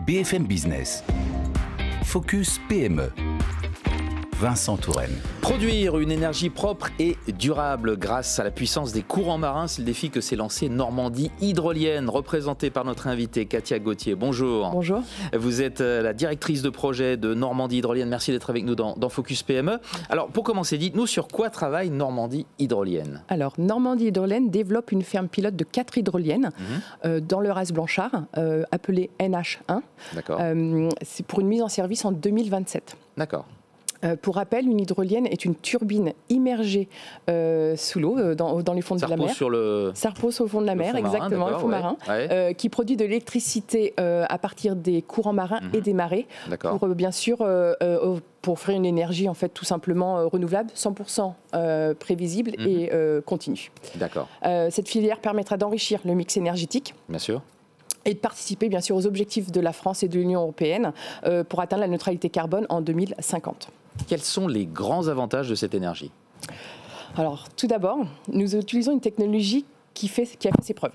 BFM Business. Focus PME. Vincent Touraine. Produire une énergie propre et durable grâce à la puissance des courants marins, c'est le défi que s'est lancé Normandie Hydrolienne, représentée par notre invitée Katia Gauthier. Bonjour. Bonjour. Vous êtes la directrice de projet de Normandie Hydrolienne. Merci d'être avec nous dans Focus PME. Alors, pour commencer, dites-nous sur quoi travaille Normandie Hydrolienne. Alors, Normandie Hydrolienne développe une ferme pilote de 4 hydroliennes dans le Raz Blanchard, appelée NH1. D'accord. C'est pour une mise en service en 2027. D'accord. Pour rappel, une hydrolienne est une turbine immergée sous l'eau, dans les fonds de la mer. Ça repose au fond de la mer, exactement, le fond marin, qui produit de l'électricité à partir des courants marins et des marées, pour bien sûr pour offrir une énergie en fait tout simplement renouvelable, 100% prévisible et continue. D'accord. Cette filière permettra d'enrichir le mix énergétique. Bien sûr. Et de participer bien sûr aux objectifs de la France et de l'Union européenne pour atteindre la neutralité carbone en 2050. Quels sont les grands avantages de cette énergie ? Alors, tout d'abord, nous utilisons une technologie qui a fait ses preuves.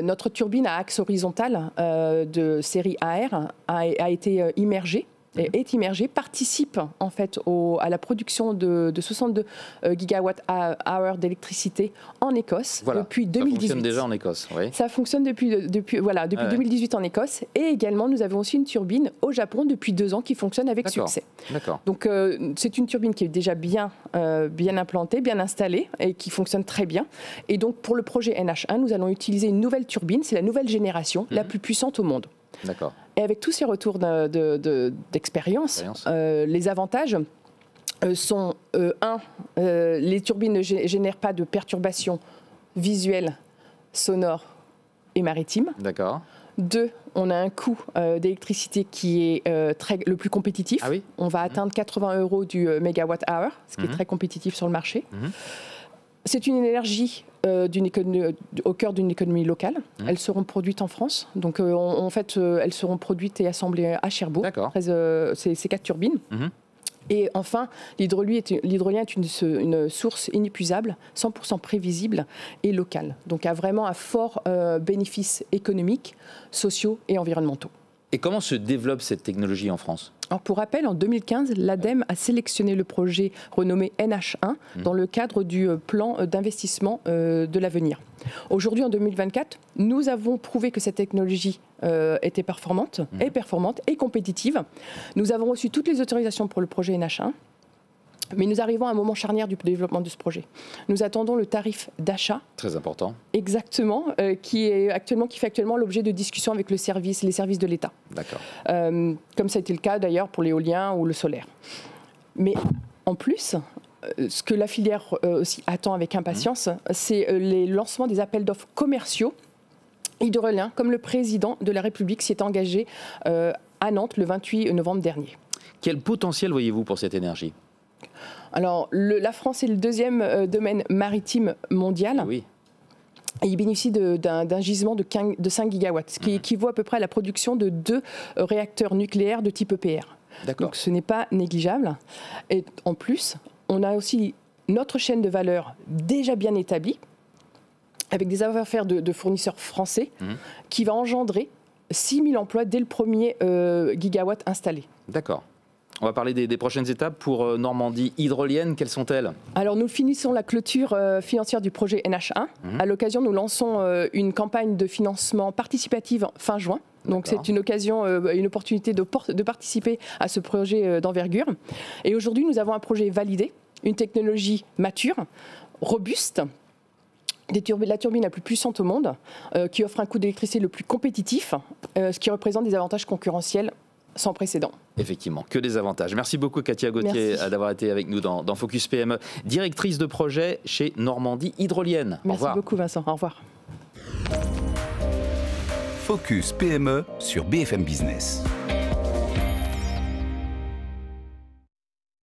Notre turbine à axe horizontal de série AR a été immergée. Est immergée, participe en fait à la production de 62 gigawatts-hour d'électricité en Écosse depuis 2018. Ça fonctionne déjà en Écosse, oui. Ça fonctionne depuis 2018 en Écosse. Et également, nous avons aussi une turbine au Japon depuis 2 ans qui fonctionne avec succès. D'accord. Donc, c'est une turbine qui est déjà bien implantée, bien installée et qui fonctionne très bien. Et donc, pour le projet NH1, nous allons utiliser une nouvelle turbine. C'est la nouvelle génération, la plus puissante au monde. D'accord. Et avec tous ces retours d'expérience, les avantages sont les turbines ne génèrent pas de perturbations visuelles, sonores et maritimes. D'accord. 2, on a un coût d'électricité qui est le plus compétitif. Ah oui. On va atteindre 80 € du mégawatt-hour, ce qui est très compétitif sur le marché. C'est une énergie au cœur d'une économie locale. Elles seront produites en France. Donc, en fait, elles seront produites et assemblées à Cherbourg. Ces 4 turbines. Et enfin, l'hydrolien est une source inépuisable, 100% prévisible et locale. Donc, a vraiment un fort bénéfice économiques, sociaux et environnementaux. Et comment se développe cette technologie en France ? Alors pour rappel, en 2015, l'ADEME a sélectionné le projet renommé NH1 dans le cadre du plan d'investissement de l'avenir. Aujourd'hui, en 2024, nous avons prouvé que cette technologie était performante et compétitive. Nous avons reçu toutes les autorisations pour le projet NH1. Mais nous arrivons à un moment charnière du développement de ce projet. Nous attendons le tarif d'achat. Très important. Exactement, qui fait actuellement l'objet de discussions avec les services de l'État. D'accord. Comme ça a été le cas d'ailleurs pour l'éolien ou le solaire. Mais en plus, ce que la filière aussi attend avec impatience, c'est les lancements des appels d'offres commerciaux hydroliens, comme le président de la République s'y est engagé à Nantes le 28 novembre dernier. Quel potentiel voyez-vous pour cette énergie ? Alors, la France est le 2e domaine maritime mondial. Oui. Et il bénéficie d'un gisement de 5 gigawatts, ce qui équivaut à peu près à la production de 2 réacteurs nucléaires de type EPR. Donc, ce n'est pas négligeable. Et en plus, on a aussi notre chaîne de valeur déjà bien établie, avec des savoir-faire de fournisseurs français, qui va engendrer 6 000 emplois dès le premier gigawatt installé. D'accord. On va parler des prochaines étapes pour Normandie Hydrolienne. Quelles sont-elles ? Alors, nous finissons la clôture financière du projet NH1. À l'occasion, nous lançons une campagne de financement participative fin juin. Donc, c'est une occasion, une opportunité de participer à ce projet d'envergure. Et aujourd'hui, nous avons un projet validé, une technologie mature, robuste, la turbine la plus puissante au monde, qui offre un coût d'électricité le plus compétitif, ce qui représente des avantages concurrentiels sans précédent. Effectivement, que des avantages. Merci beaucoup Katia Gauthier d'avoir été avec nous dans Focus PME, directrice de projet chez Normandie Hydrolienne. Merci beaucoup Vincent, au revoir. Focus PME sur BFM Business.